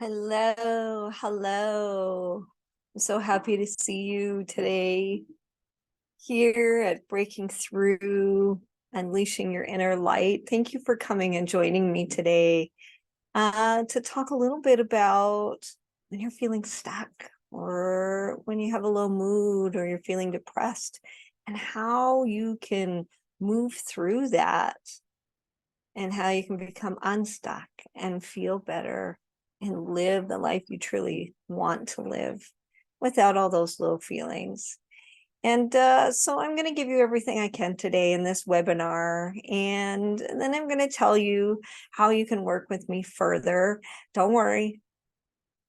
Hello, hello. I'm so happy to see you today here at Breaking Through, Unleashing Your Inner Light. Thank you for coming and joining me today to talk a little bit about when you're feeling stuck or when you have a low mood or you're feeling depressed and how you can move through that and how you can become unstuck and feel better and live the life you truly want to live without all those low feelings. And so I'm going to give you everything I can today in this webinar. And then I'm going to tell you how you can work with me further. Don't worry.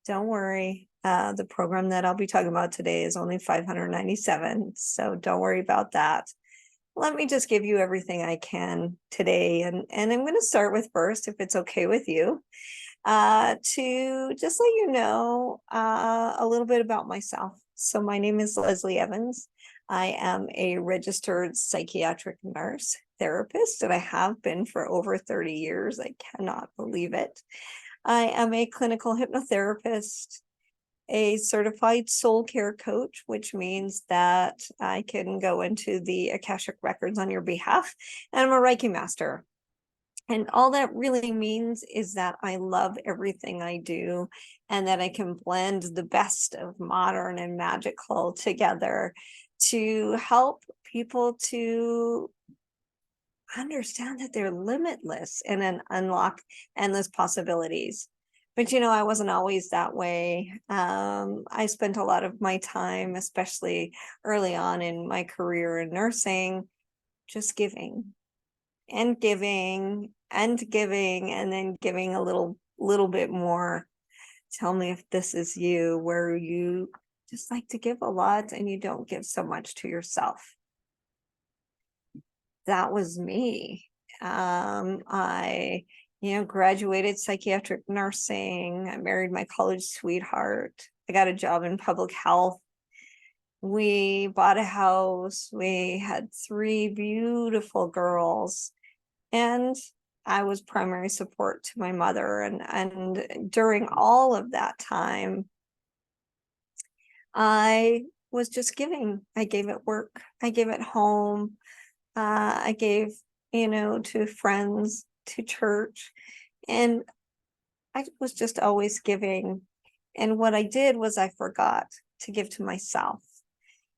Don't worry. The program that I'll be talking about today is only $597. So don't worry about that. Let me just give you everything I can today. And I'm going to start with first, if it's okay with you, to just let you know a little bit about myself. So my name is Lesley Evans. I am a registered psychiatric nurse therapist, and I have been for over 30 years. I cannot believe it. I am a clinical hypnotherapist, a certified soul care coach, which means that I can go into the Akashic records on your behalf, and I'm a Reiki Master. And all that really means is that I love everything I do and that I can blend the best of modern and magical together to help people to understand that they're limitless and then unlock endless possibilities. But I wasn't always that way. I spent a lot of my time, especially early on in my career in nursing, just giving and giving and giving and then giving a little bit more. Tell me if this is you, where you just like to give a lot and you don't give so much to yourself. That was me. I graduated psychiatric nursing. I married my college sweetheart. I got a job in public health. We bought a house. We had 3 beautiful girls. And I was primary support to my mother. And during all of that time, I was just giving. I gave at work. I gave at home. I gave, to friends, to church. And I was just always giving. And what I did was I forgot to give to myself.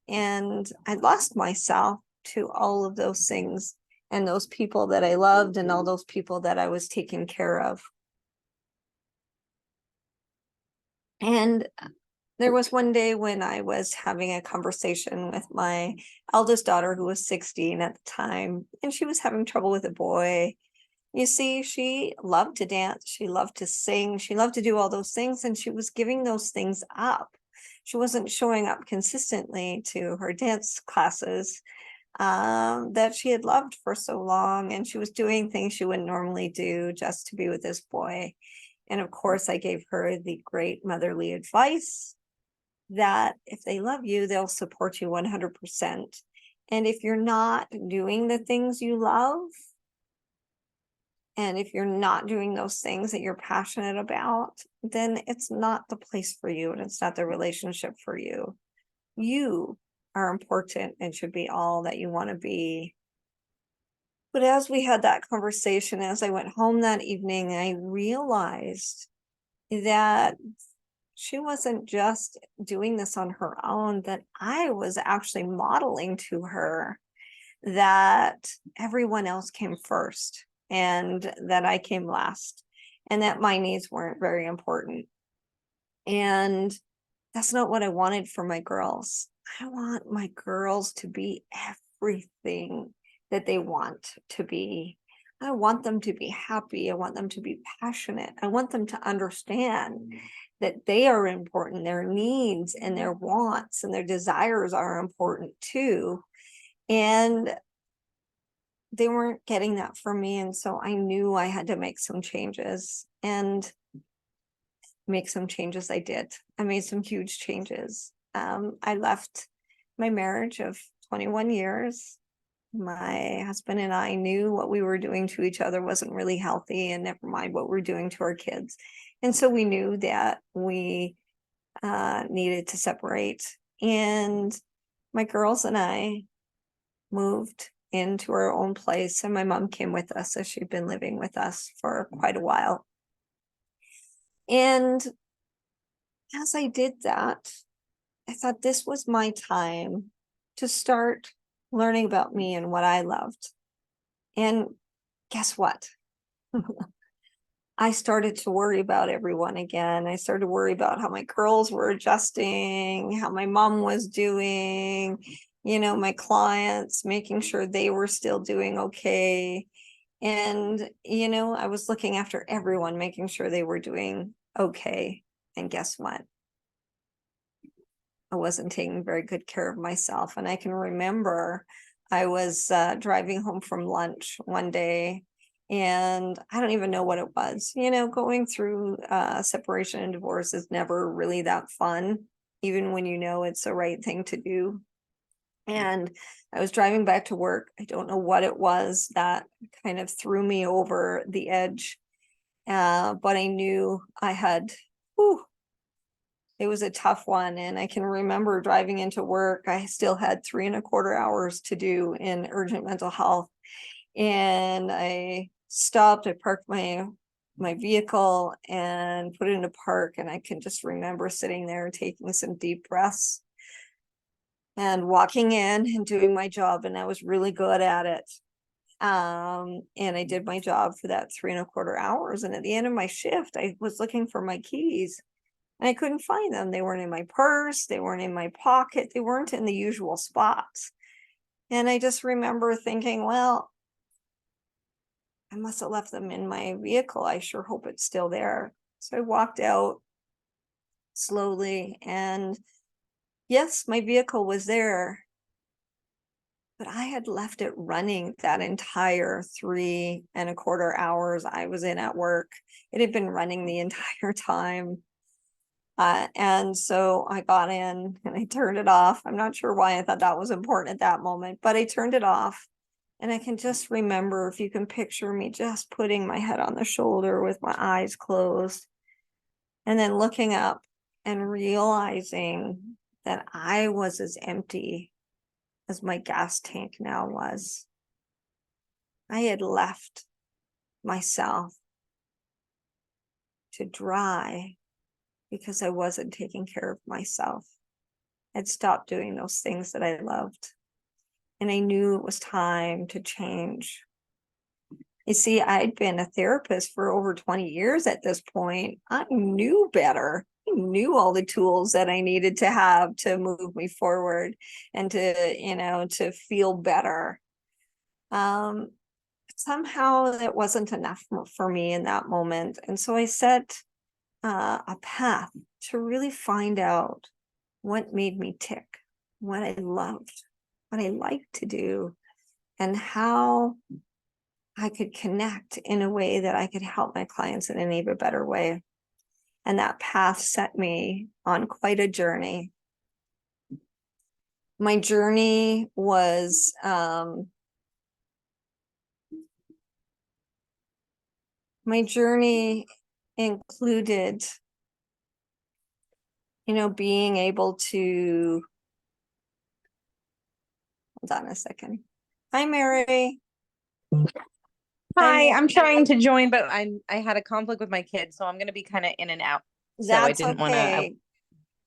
And I lost myself to all of those things and those people that I loved and all those people that I was taking care of. And there was one day when I was having a conversation with my eldest daughter, who was 16 at the time, and she was having trouble with a boy. You see, she loved to dance, she loved to sing, she loved to do all those things, and she was giving those things up. She wasn't showing up consistently to her dance classes that she had loved for so long, and she was doing things she wouldn't normally do just to be with this boy. And of course, I gave her the great motherly advice that if they love you, they'll support you 100%. And if you're not doing the things you love, and if you're not doing those things that you're passionate about, then it's not the place for you and it's not the relationship for you. You are important and should be all that you want to be. But as we had that conversation, as I went home that evening, I realized that she wasn't just doing this on her own, that I was actually modeling to her that everyone else came first and that I came last and that my needs weren't very important. And that's not what I wanted for my girls. I want my girls to be everything that they want to be. I want them to be happy. I want them to be passionate. I want them to understand that they are important. Their needs and their wants and their desires are important too. And they weren't getting that from me. And so I knew I had to make some changes, and make some changes I did. I made some huge changes. I left my marriage of 21 years My husband and I knew what we were doing to each other wasn't really healthy, and never mind what we're doing to our kids. And so we knew that we needed to separate. And my girls and I moved into our own place, and my mom came with us, as she'd been living with us for quite a while. And as I did that, I thought this was my time to start learning about me and what I loved. And guess what? I started to worry about everyone again. I started to worry about how my girls were adjusting, how my mom was doing, my clients, making sure they were still doing okay. And, I was looking after everyone, making sure they were doing okay. And guess what? I wasn't taking very good care of myself. And I can remember I was driving home from lunch one day, and I don't even know what it was. Going through separation and divorce is never really that fun, even when you know it's the right thing to do. And I was driving back to work. I don't know what it was that kind of threw me over the edge, but I knew I had, it was a tough one. And I can remember driving into work. I still had 3.25 hours to do in urgent mental health. And I stopped, I parked my vehicle and put it in a park. And I can just remember sitting there taking some deep breaths and walking in and doing my job. And I was really good at it. And I did my job for that 3.25 hours. And at the end of my shift, I was looking for my keys. And I couldn't find them. They weren't in my purse. They weren't in my pocket. They weren't in the usual spots. And I just remember thinking, well, I must have left them in my vehicle. I sure hope it's still there. So I walked out slowly, and yes, my vehicle was there, but I had left it running that entire 3.25 hours I was in at work. It had been running the entire time. And so I got in and I turned it off. I'm not sure why I thought that was important at that moment, but I turned it off. And I can just remember, if you can picture me, just putting my head on the shoulder with my eyes closed, and then looking up and realizing that I was as empty as my gas tank now was. I had left myself to dry because I wasn't taking care of myself. I'd stopped doing those things that I loved. And I knew it was time to change. You see, I'd been a therapist for over 20 years at this point. I knew better. I knew all the tools that I needed to have to move me forward and to feel better. Somehow that wasn't enough for me in that moment. And so I set a path to really find out what made me tick, what I loved, what I liked to do, and how I could connect in a way that I could help my clients in an even better way. And that path set me on quite a journey. My journey was included, being able to, hold on a second. Hi, Mary. Hi, I'm trying to join, but I had a conflict with my kids, so I'm going to be kind of in and out. So I didn't want to.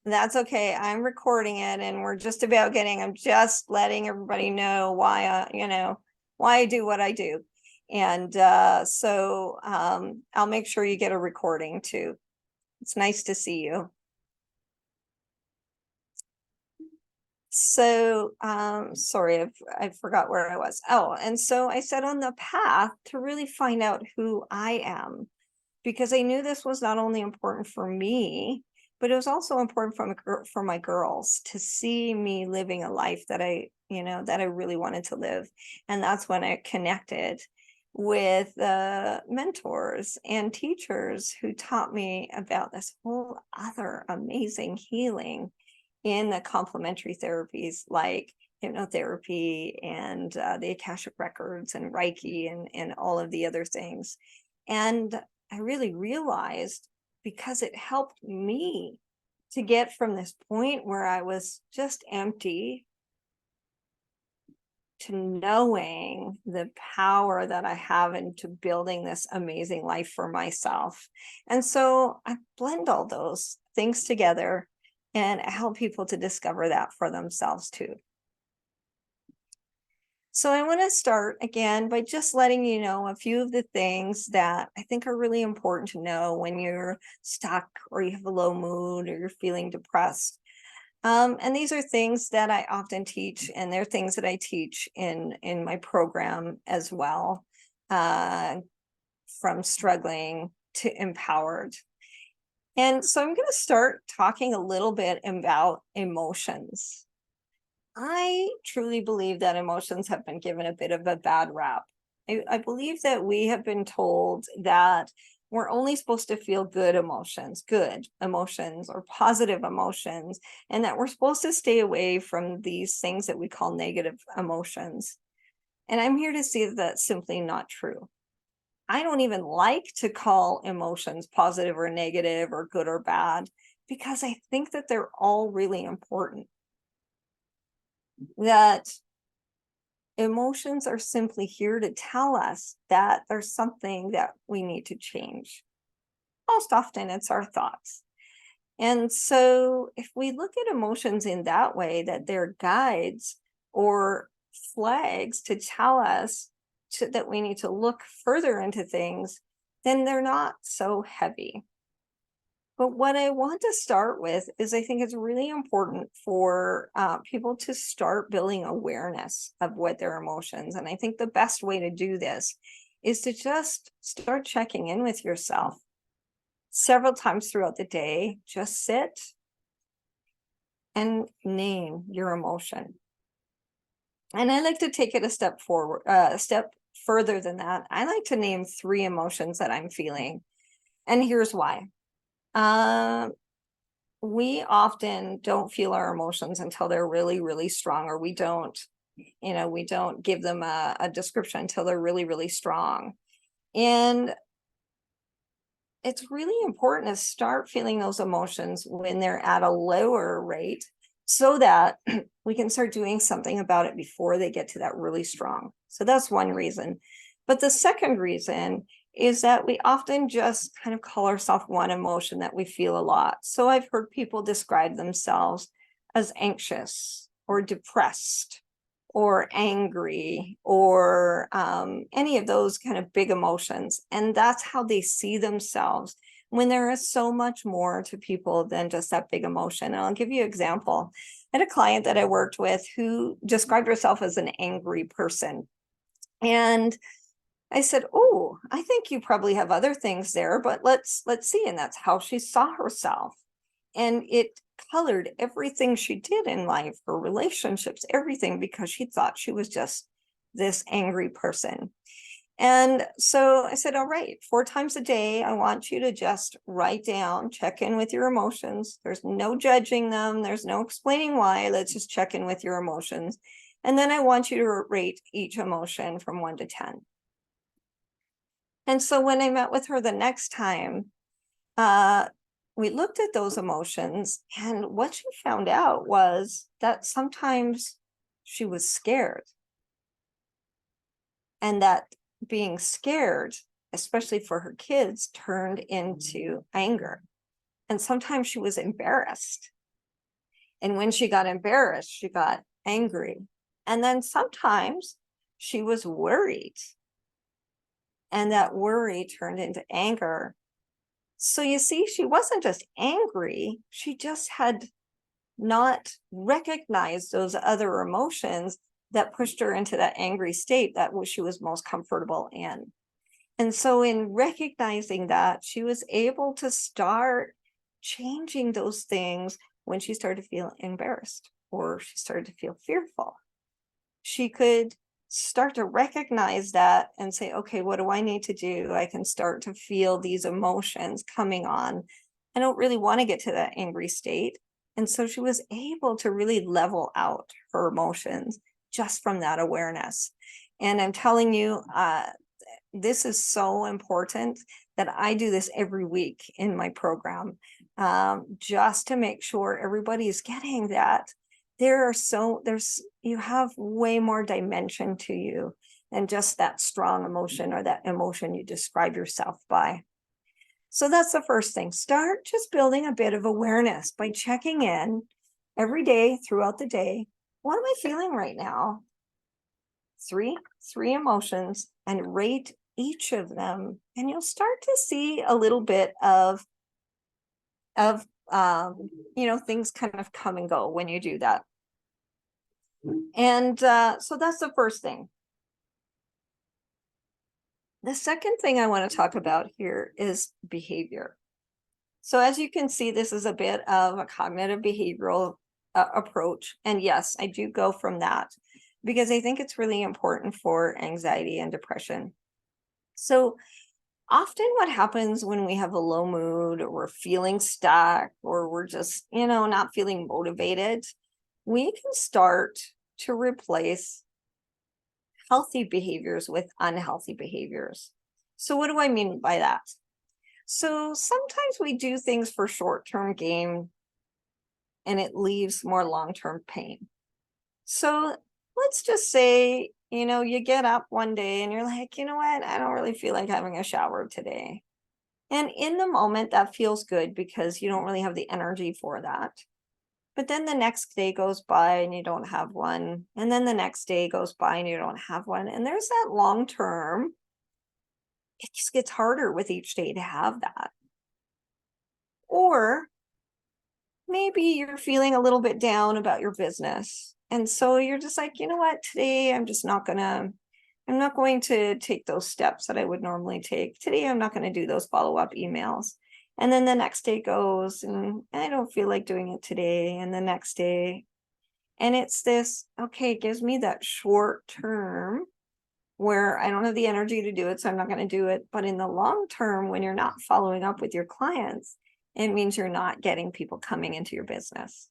That's okay. I'm recording it, and we're just about I'm just letting everybody know why I do what I do. And so I'll make sure you get a recording too. It's nice to see you. So sorry, I forgot where I was. Oh, and so I set on the path to really find out who I am, because I knew this was not only important for me, but it was also important for my girls to see me living a life that I really wanted to live. And that's when I connected with mentors and teachers who taught me about this whole other amazing healing in the complementary therapies like hypnotherapy and the Akashic records and Reiki and all of the other things. And I really realized, because it helped me to get from this point where I was just empty to knowing the power that I have into building this amazing life for myself. And so I blend all those things together and help people to discover that for themselves too. So I want to start again by just letting you know a few of the things that I think are really important to know when you're stuck or you have a low mood or you're feeling depressed. And these are things that I often teach, and they're things that I teach in my program as well, from struggling to empowered. And so I'm going to start talking a little bit about emotions. I truly believe that emotions have been given a bit of a bad rap. I believe that we have been told that we're only supposed to feel good emotions or positive emotions, and that we're supposed to stay away from these things that we call negative emotions. And I'm here to say that that's simply not true. I don't even like to call emotions positive or negative or good or bad, because I think that they're all really important. That emotions are simply here to tell us that there's something that we need to change. Most often it's our thoughts. And so if we look at emotions in that way, that they're guides or flags to tell us that we need to look further into things, then they're not so heavy. But what I want to start with is, I think it's really important for people to start building awareness of what their emotions. And I think the best way to do this is to just start checking in with yourself several times throughout the day. Just sit and name your emotion. And I like to take it a step forward, a step further than that. I like to name 3 emotions that I'm feeling. And here's why. We often don't feel our emotions until they're really, really strong, or we don't give them a description until they're really, really strong. And it's really important to start feeling those emotions when they're at a lower rate, so that we can start doing something about it before they get to that really strong. So that's one reason. But the second reason is that we often just kind of call ourselves one emotion that we feel a lot. So I've heard people describe themselves as anxious or depressed or angry or any of those kind of big emotions. And that's how they see themselves, when there is so much more to people than just that big emotion. And I'll give you an example. I had a client that I worked with who described herself as an angry person. And I said, "Oh, I think you probably have other things there, but let's see." And that's how she saw herself. And it colored everything she did in life, her relationships, everything, because she thought she was just this angry person. And so I said, "All right, 4 times a day, I want you to just write down, check in with your emotions. There's no judging them. There's no explaining why. Let's just check in with your emotions. And then I want you to rate each emotion from 1 to 10. And so when I met with her the next time, we looked at those emotions, and what she found out was that sometimes she was scared. And that being scared, especially for her kids, turned into anger. And sometimes she was embarrassed. And when she got embarrassed, she got angry. And then sometimes she was worried. And that worry turned into anger. So you see, she wasn't just angry, she just had not recognized those other emotions that pushed her into that angry state that she was most comfortable in. And so in recognizing that, she was able to start changing those things when she started to feel embarrassed or she started to feel fearful. She could start to recognize that and say, "Okay, what do I need to do? I can start to feel these emotions coming on. I don't really want to get to that angry state." And so she was able to really level out her emotions just from that awareness. And I'm telling you, this is so important that I do this every week in my program, just to make sure everybody is getting that. You have way more dimension to you than just that strong emotion or that emotion you describe yourself by. So that's the first thing. Start just building a bit of awareness by checking in every day throughout the day. What am I feeling right now? Three emotions, and rate each of them. And you'll start to see a little bit of things kind of come and go when you do that. And so that's the first thing. The second thing I want to talk about here is behavior. So as you can see, this is a bit of a cognitive behavioral approach. And yes, I do go from that because I think it's really important for anxiety and depression. So often what happens when we have a low mood, or we're feeling stuck, or we're just, not feeling motivated, we can start to replace healthy behaviors with unhealthy behaviors. So what do I mean by that? So sometimes we do things for short-term gain and it leaves more long-term pain. So let's just say, you get up one day and you're like, you know what? I don't really feel like having a shower today. And in the moment, that feels good because you don't really have the energy for that. But then the next day goes by and you don't have one. And then the next day goes by and you don't have one. And there's that long term. It just gets harder with each day to have that. Or maybe you're feeling a little bit down about your business. And so you're just like, you know what, today I'm not going to take those steps that I would normally take. Today, I'm not going to do those follow-up emails. And then the next day goes and I don't feel like doing it today. And the next day, and it's this, okay, it gives me that short term where I don't have the energy to do it, so I'm not going to do it. But in the long term, when you're not following up with your clients, it means you're not getting people coming into your business.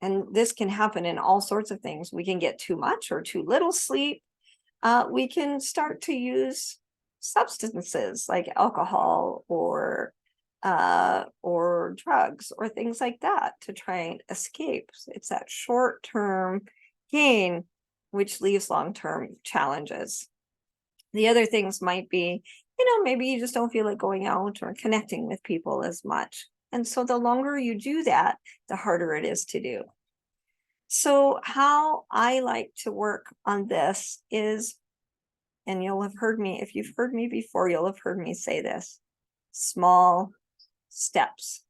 And this can happen in all sorts of things. We can get too much or too little sleep. We can start to use substances like alcohol or drugs or things like that to try and escape. It's that short-term gain, which leaves long-term challenges. The other things might be, maybe you just don't feel like going out or connecting with people as much. And so the longer you do that, the harder it is to do. So how I like to work on this is, and you'll have heard me, if you've heard me before, you'll have heard me say this, small steps.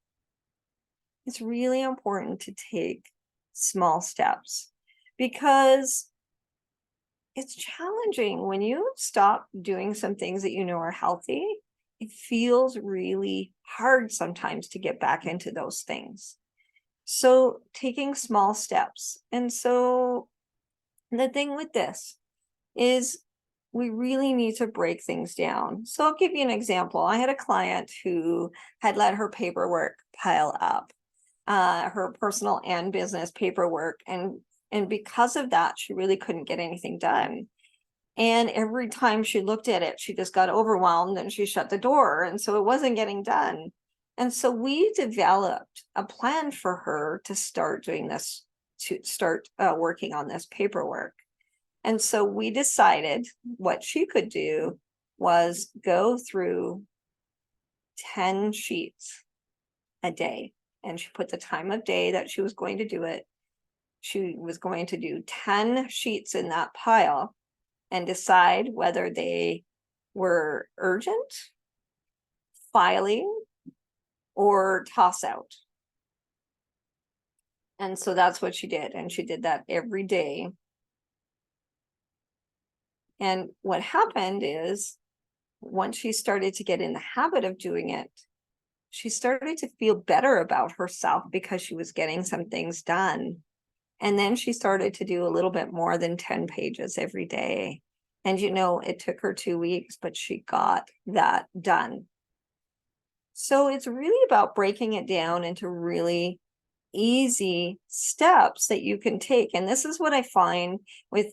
It's really important to take small steps because it's challenging when you stop doing some things that you know are healthy. It feels really hard sometimes to get back into those things. So taking small steps. And so the thing with this is we really need to break things down. So I'll give you an example. I had a client who had let her paperwork pile up, her personal and business paperwork. And because of that, she really couldn't get anything done. And every time she looked at it, she just got overwhelmed and she shut the door. And so it wasn't getting done. And so we developed a plan for her to start doing this, to start working on this paperwork. And so we decided what she could do was go through 10 sheets a day. And she put the time of day that she was going to do it. She was going to do 10 sheets in that pile and decide whether they were urgent, filing, or toss out. And so that's what she did. And she did that every day. And what happened is once she started to get in the habit of doing it, she started to feel better about herself because she was getting some things done. And then she started to do a little bit more than 10 pages every day. And it took her 2 weeks, but she got that done. So it's really about breaking it down into really easy steps that you can take. And this is what I find with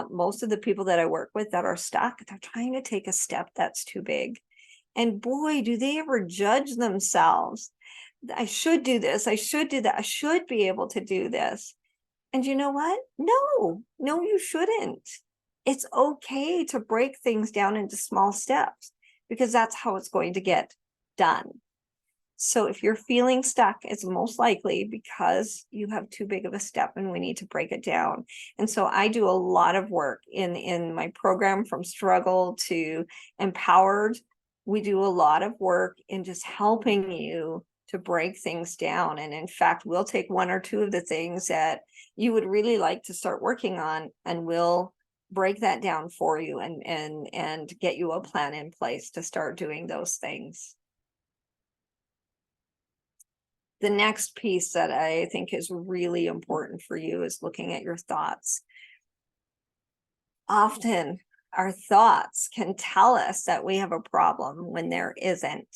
most of the people that I work with that are stuck. They're trying to take a step that's too big. And boy, do they ever judge themselves. I should do this. I should do that. I should be able to do this. And you know what? No, you shouldn't. It's okay to break things down into small steps because that's how it's going to get done. So if you're feeling stuck, it's most likely because you have too big of a step and we need to break it down. And so I do a lot of work in my program from struggle to empowered. We do a lot of work in just helping you to break things down. And in fact, we'll take one or two of the things that you would really like to start working on, and we'll break that down for you and get you a plan in place to start doing those things. The next piece that I think is really important for you is looking at your thoughts. Often our thoughts can tell us that we have a problem when there isn't.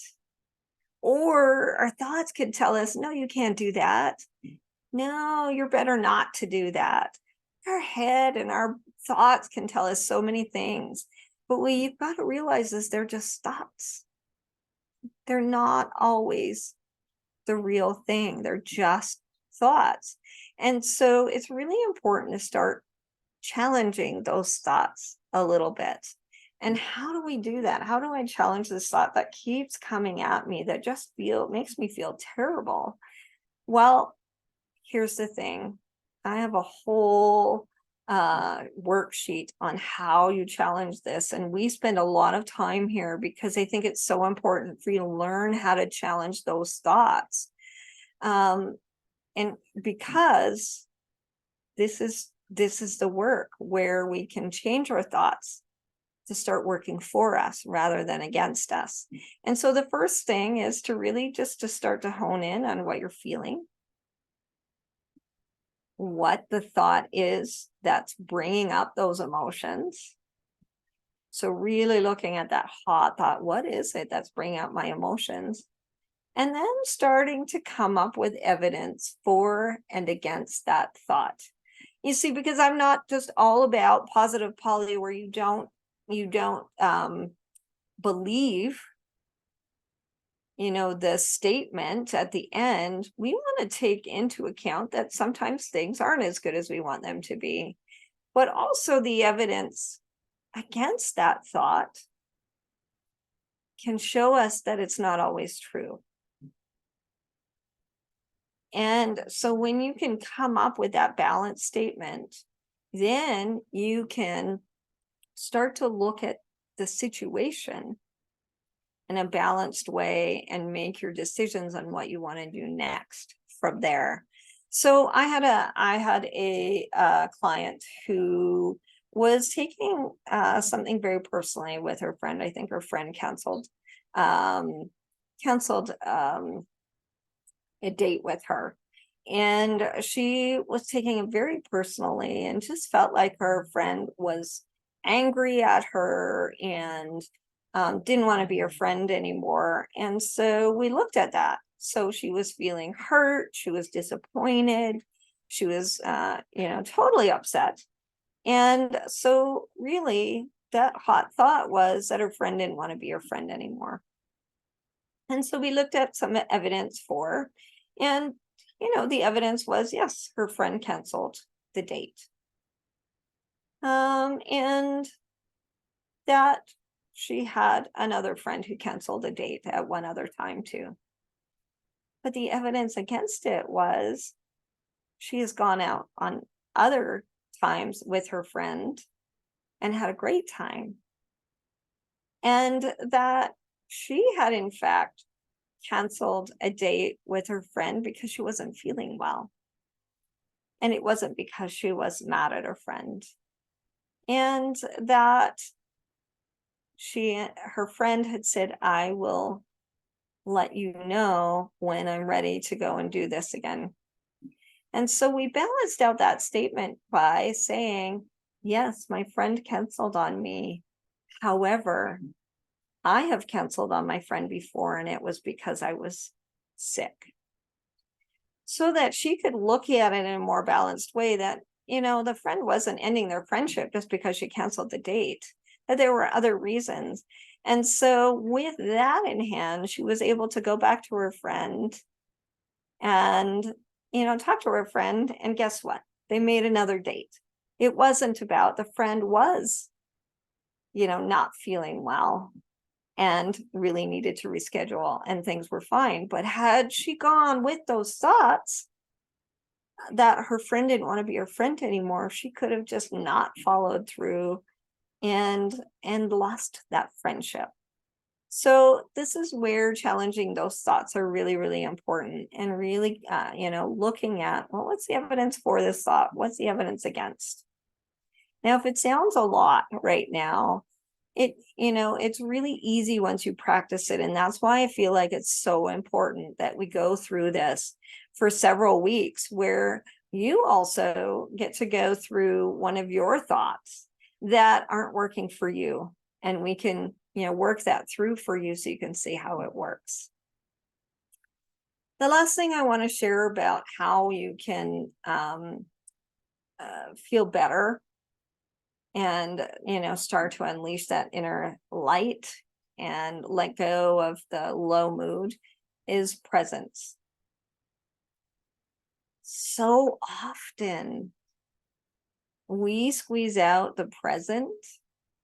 Or our thoughts could tell us, no, you can't do that. No, you're better not to do that. Our head and our thoughts can tell us so many things. But what you've got to realize is they're just thoughts. They're not always the real thing. They're just thoughts. And so it's really important to start challenging those thoughts a little bit. And how do we do that? How do I challenge this thought that keeps coming at me that just makes me feel terrible? Well, here's the thing. I have a whole worksheet on how you challenge this. And we spend a lot of time here because I think it's so important for you to learn how to challenge those thoughts. And because this is the work where we can change our thoughts to start working for us rather than against us. And so the first thing is to really just to start to hone in on what you're feeling, what the thought is that's bringing up those emotions. So really looking at that hot thought, what is it that's bringing up my emotions? And then starting to come up with evidence for and against that thought. You see, because I'm not just all about positive poly where you don't believe, the statement at the end. We want to take into account that sometimes things aren't as good as we want them to be, but also the evidence against that thought can show us that it's not always true. And so when you can come up with that balanced statement, then you can start to look at the situation in a balanced way and make your decisions on what you want to do next from there. So I had a client who was taking something very personally with her friend. I think her friend canceled a date with her, and she was taking it very personally and just felt like her friend was angry at her and didn't want to be her friend anymore. And so we looked at that. So she was feeling hurt, she was disappointed, she was totally upset. And so really that hot thought was that her friend didn't want to be her friend anymore. And so we looked at some evidence for, and the evidence was, yes, her friend canceled the date. And that she had another friend who canceled a date at one other time too. But the evidence against it was she has gone out on other times with her friend and had a great time. And that she had in fact canceled a date with her friend because she wasn't feeling well. And it wasn't because she was mad at her friend. And that her friend had said, I will let you know when I'm ready to go and do this again. And so we balanced out that statement by saying, yes, my friend canceled on me. However, I have canceled on my friend before, and it was because I was sick. So that she could look at it in a more balanced way, that, the friend wasn't ending their friendship just because she canceled the date, that there were other reasons. And so with that in hand, she was able to go back to her friend and, talk to her friend. And guess what? They made another date. It wasn't about, the friend was, not feeling well and really needed to reschedule, and things were fine. But had she gone with those thoughts that her friend didn't want to be her friend anymore, she could have just not followed through and lost that friendship. So this is where challenging those thoughts are really, really important, and really, looking at, well, what's the evidence for this thought? What's the evidence against? Now, if it sounds a lot right now, it's really easy once you practice it. And that's why I feel like it's so important that we go through this for several weeks, where you also get to go through one of your thoughts that aren't working for you. And we can, work that through for you so you can see how it works. The last thing I want to share about how you can feel better and, start to unleash that inner light and let go of the low mood is presence. So often we squeeze out the present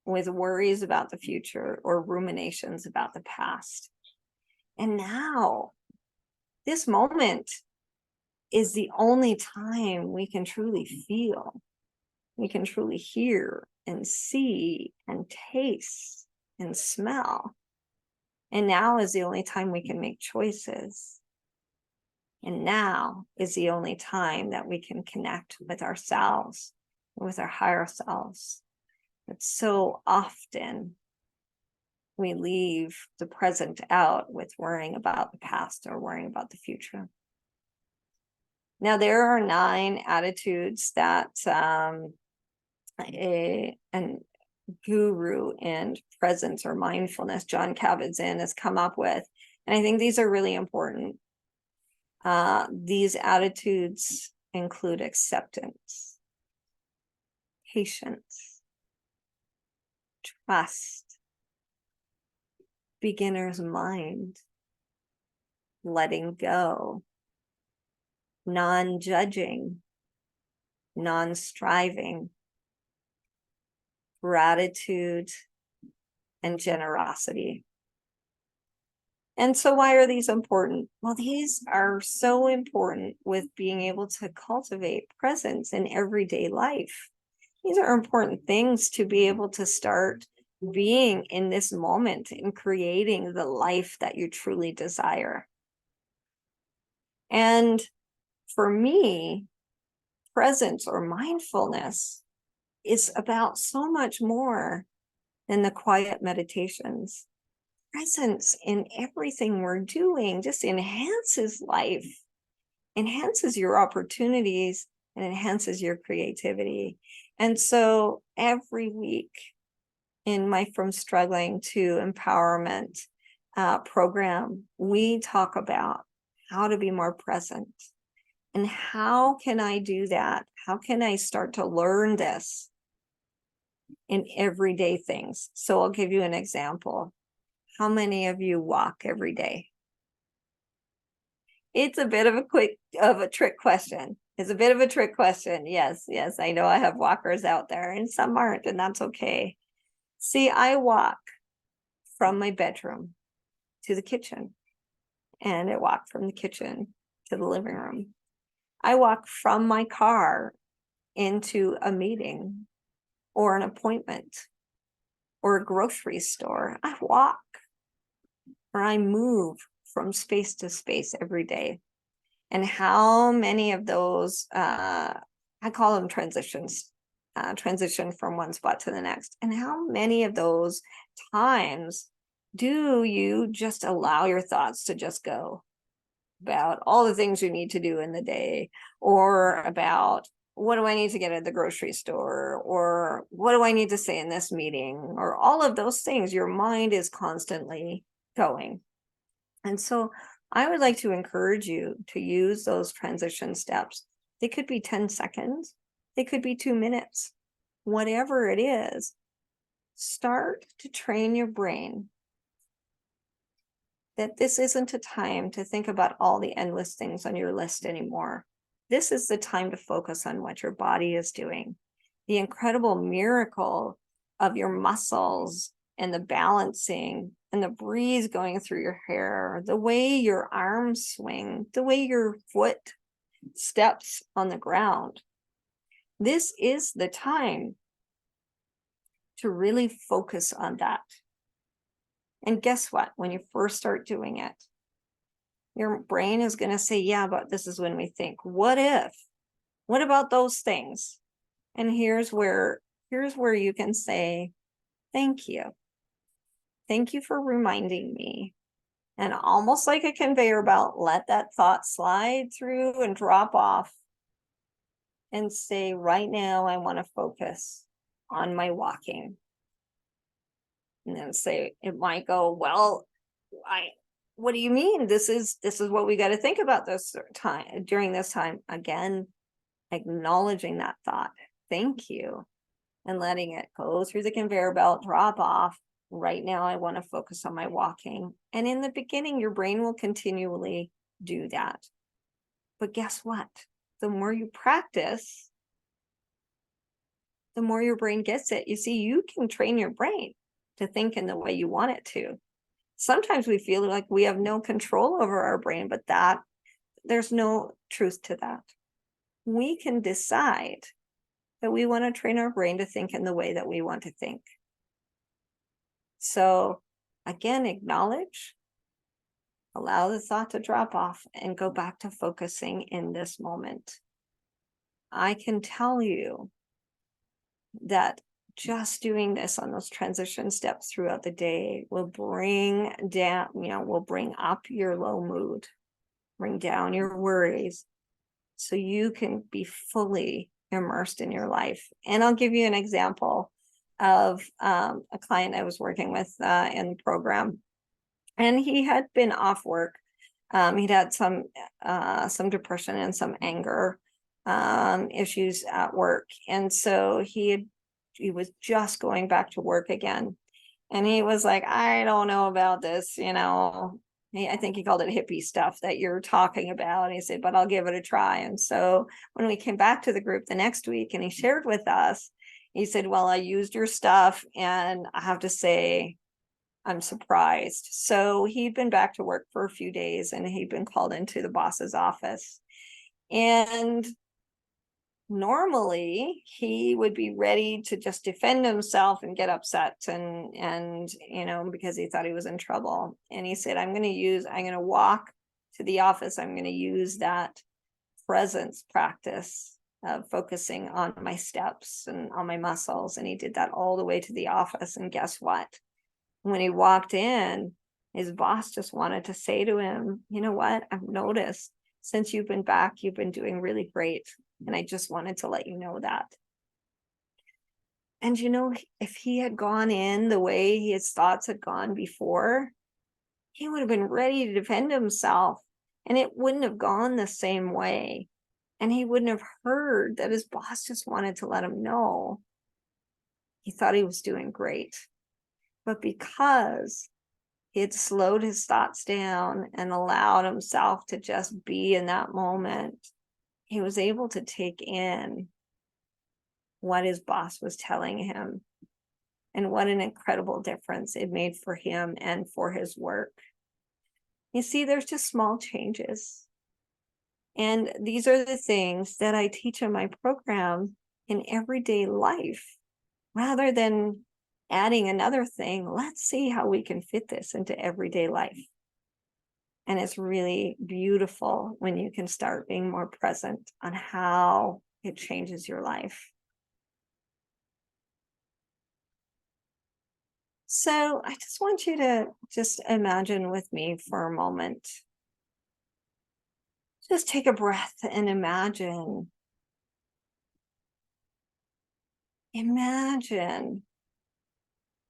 with worries about the future or ruminations about the past. And now, this moment is the only time we can truly feel. We can truly hear and see and taste and smell. And now is the only time we can make choices. And now is the only time that we can connect with ourselves, with our higher selves. But so often we leave the present out with worrying about the past or worrying about the future. Now, there are 9 attitudes that an guru in presence or mindfulness, John Kabat-Zinn, has come up with. And I think these are really important. These attitudes include acceptance, patience, trust, beginner's mind, letting go, non-judging, non-striving, gratitude, and generosity. And so why are these important? Well, these are so important with being able to cultivate presence in everyday life. These are important things to be able to start being in this moment and creating the life that you truly desire. And for me, presence or mindfulness is about so much more than the quiet meditations. Presence in everything we're doing just enhances life, enhances your opportunities, and enhances your creativity. And so every week in my From Struggling to Empowerment program, we talk about how to be more present. And how can I do that? How can I start to learn this in everyday things? So I'll give you an example. How many of you walk every day? It's a bit of a trick question. It's a bit of a trick question. Yes, I know I have walkers out there, and some aren't, and that's okay. See, I walk from my bedroom to the kitchen, and I walk from the kitchen to the living room. I walk from my car into a meeting or an appointment or a grocery store. I walk, or I move from space to space every day. And how many of those, I call them transitions, transition from one spot to the next. And how many of those times do you just allow your thoughts to just go about all the things you need to do in the day, or about what do I need to get at the grocery store? Or what do I need to say in this meeting? Or all of those things, your mind is constantly going. And so I would like to encourage you to use those transition steps. They could be 10 seconds. They could be 2 minutes. Whatever it is, start to train your brain that this isn't a time to think about all the endless things on your list anymore. This is the time to focus on what your body is doing. The incredible miracle of your muscles and the balancing and the breeze going through your hair, the way your arms swing, the way your foot steps on the ground. This is the time to really focus on that. And guess what? When you first start doing it, your brain is going to say, yeah, but this is when we think, what if? What about those things? And here's where you can say, thank you. Thank you for reminding me. And almost like a conveyor belt, let that thought slide through and drop off and say, right now, I want to focus on my walking. And then say, it might go, well, what do you mean? This is what we got to think about this time during this time. Again, acknowledging that thought. Thank you. And letting it go through the conveyor belt, drop off. Right now, I want to focus on my walking. And in the beginning, your brain will continually do that. But guess what? The more you practice, the more your brain gets it. You see, you can train your brain to think in the way you want it to. Sometimes we feel like we have no control over our brain, but there's no truth to that. We can decide that we want to train our brain to think in the way that we want to think. So again, acknowledge, allow the thought to drop off, and go back to focusing in this moment. I can tell you that just doing this on those transition steps throughout the day will bring up your low mood, bring down your worries, so you can be fully immersed in your life. And I'll give you an example of a client I was working with in the program, and he had been off work. He'd had some depression and some anger issues at work, and so he was just going back to work again. And he was like, I don't know about this, I think he called it hippie stuff that you're talking about. And he said, but I'll give it a try. And so when we came back to the group the next week and he shared with us, he said, well, I used your stuff and I have to say, I'm surprised. So he'd been back to work for a few days and he'd been called into the boss's office. And normally he would be ready to just defend himself and get upset and because he thought he was in trouble. And he said, I'm going to walk to the office. I'm going to use that presence practice of focusing on my steps and on my muscles. And he did that all the way to the office. And guess what? When he walked in, his boss just wanted to say to him, you know what? I've noticed since you've been back, you've been doing really great. And I just wanted to let you know that. And if he had gone in the way his thoughts had gone before, he would have been ready to defend himself. And it wouldn't have gone the same way. And he wouldn't have heard that his boss just wanted to let him know he thought he was doing great. But because he had slowed his thoughts down and allowed himself to just be in that moment, he was able to take in what his boss was telling him and what an incredible difference it made for him and for his work. You see, there's just small changes. And these are the things that I teach in my program in everyday life. Rather than adding another thing, let's see how we can fit this into everyday life. And it's really beautiful when you can start being more present on how it changes your life. So I just want you to just imagine with me for a moment. Just take a breath and imagine imagine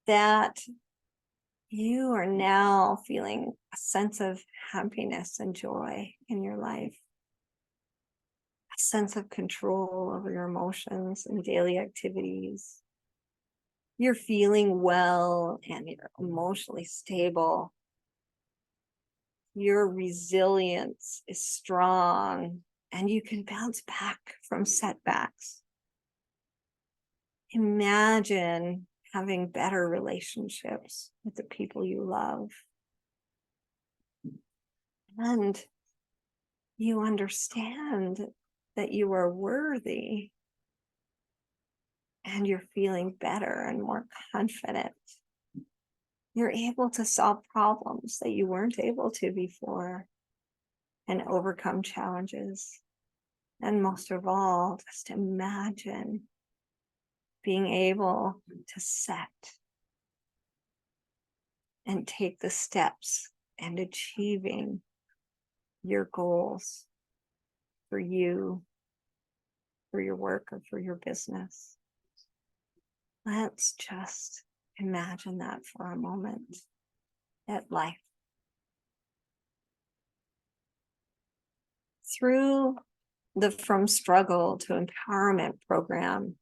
that you are now feeling a sense of happiness and joy in your life, a sense of control over your emotions and daily activities. You're feeling well and you're emotionally stable. Your resilience is strong and you can bounce back from setbacks. Imagine having better relationships with the people you love. And you understand that you are worthy and you're feeling better and more confident. You're able to solve problems that you weren't able to before and overcome challenges. And most of all, just imagine being able to set and take the steps and achieving your goals for you, for your work, or for your business. Let's just imagine that for a moment at life. Through the From Struggle to Empowerment program,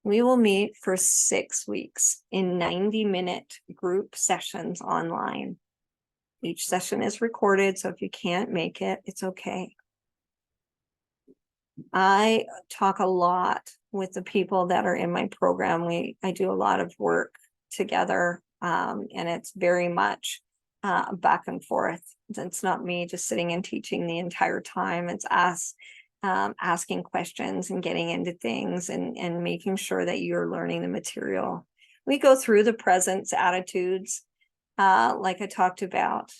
we will meet for 6 weeks in 90-minute group sessions online. Each session is recorded, so if you can't make it, it's okay. I talk a lot with the people that are in my program. I do a lot of work together, and it's very much back and forth. It's not me just sitting and teaching the entire time. It's us asking questions and getting into things and making sure that you're learning the material. We go through the presence attitudes, like I talked about.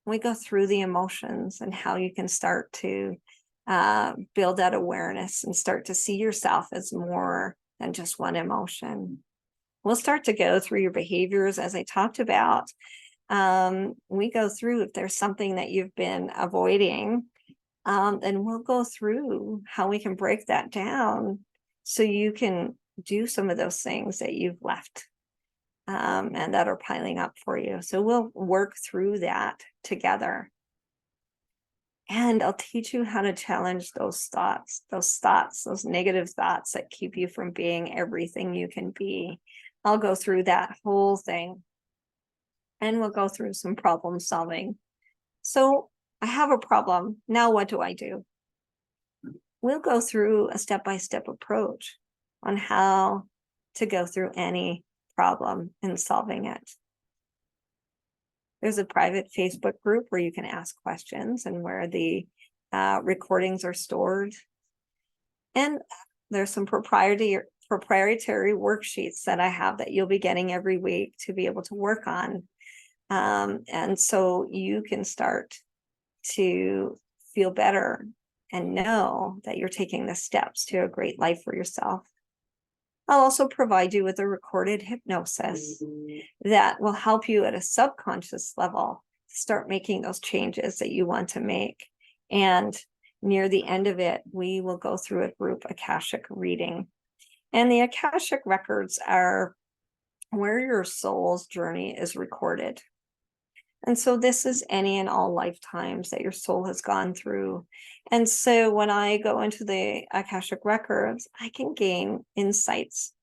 We go through the emotions and how you can start to build that awareness and start to see yourself as more than just one emotion. We'll start to go through your behaviors, as I talked about. We go through if there's something that you've been avoiding, and we'll go through how we can break that down so you can do some of those things that you've left and that are piling up for you. So we'll work through that together. And I'll teach you how to challenge those negative thoughts that keep you from being everything you can be. I'll go through that whole thing. And we'll go through some problem solving. So I have a problem. Now what do I do? We'll go through a step-by-step approach on how to go through any problem and solving it. There's a private Facebook group where you can ask questions and where the recordings are stored. And there's some proprietary worksheets that I have that you'll be getting every week to be able to work on. And so you can start to feel better and know that you're taking the steps to a great life for yourself. I'll also provide you with a recorded hypnosis that will help you at a subconscious level start making those changes that you want to make. And near the end of it, we will go through a group Akashic reading. And the Akashic records are where your soul's journey is recorded. And so this is any and all lifetimes that your soul has gone through. And so when I go into the Akashic records, I can gain insights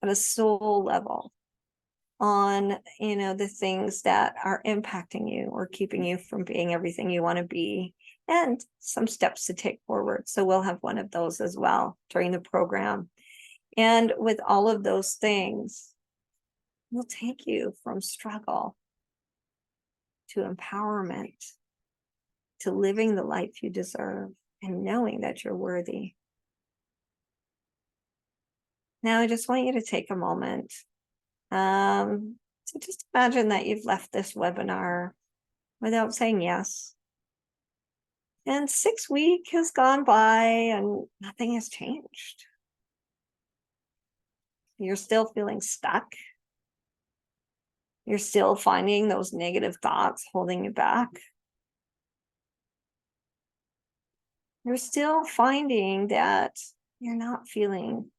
at a soul level on, the things that are impacting you or keeping you from being everything you want to be, and some steps to take forward. So we'll have one of those as well during the program. And with all of those things, we'll take you from struggle to empowerment, to living the life you deserve and knowing that you're worthy. Now, I just want you to take a moment to just imagine that you've left this webinar without saying yes. And 6 weeks has gone by and nothing has changed. You're still feeling stuck. You're still finding those negative thoughts holding you back. You're still finding that you're not feeling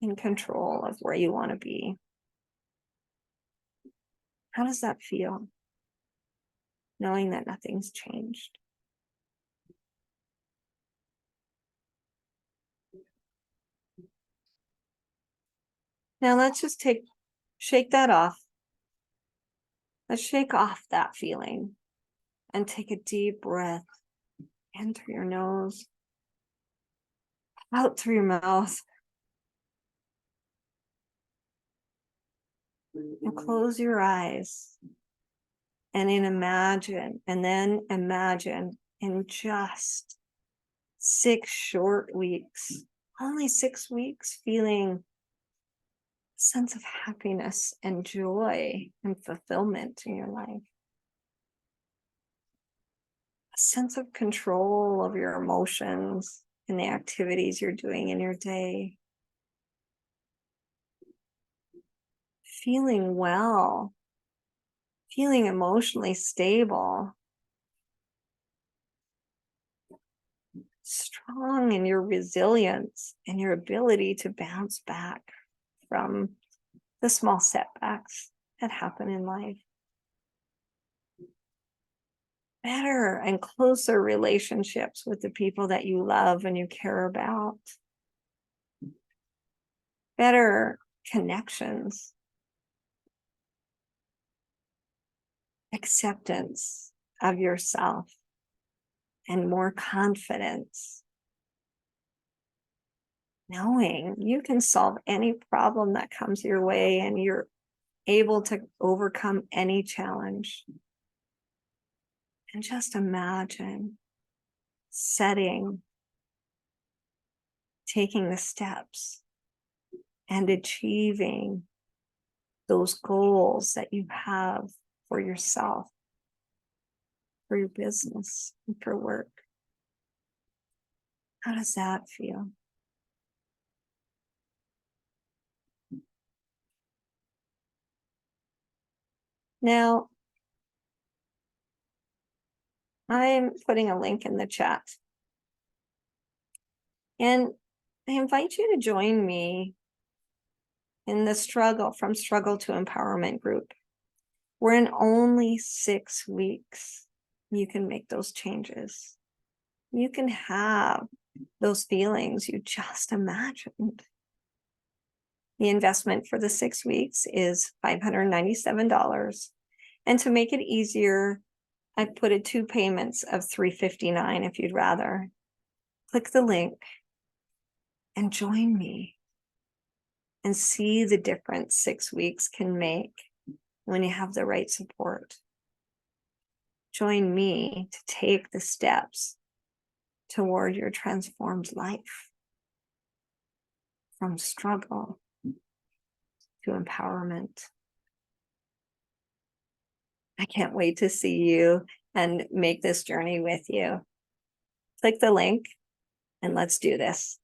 in control of where you want to be. How does that feel? Knowing that nothing's changed. Now let's just shake that off. Let's shake off that feeling and take a deep breath in through your nose, out through your mouth. And close your eyes and imagine in just 6 short weeks, only 6 weeks, feeling a sense of happiness and joy and fulfillment in your life. A sense of control of your emotions and the activities you're doing in your day. Feeling well, feeling emotionally stable, strong in your resilience and your ability to bounce back from the small setbacks that happen in life. Better and closer relationships with the people that you love and you care about. Better connections. Acceptance of yourself and more confidence. Knowing you can solve any problem that comes your way and you're able to overcome any challenge. And just imagine taking the steps and achieving those goals that you have for yourself, for your business, and for work. How does that feel? Now, I'm putting a link in the chat. And I invite you to join me in the From Struggle to Empowerment group, where in only 6 weeks, you can make those changes. You can have those feelings you just imagined. The investment for the 6 weeks is $597. And to make it easier, I put it 2 payments of $359 if you'd rather. Click the link and join me and see the difference 6 weeks can make when you have the right support. Join me to take the steps toward your transformed life, from struggle to empowerment. I can't wait to see you and make this journey with you. Click the link and let's do this.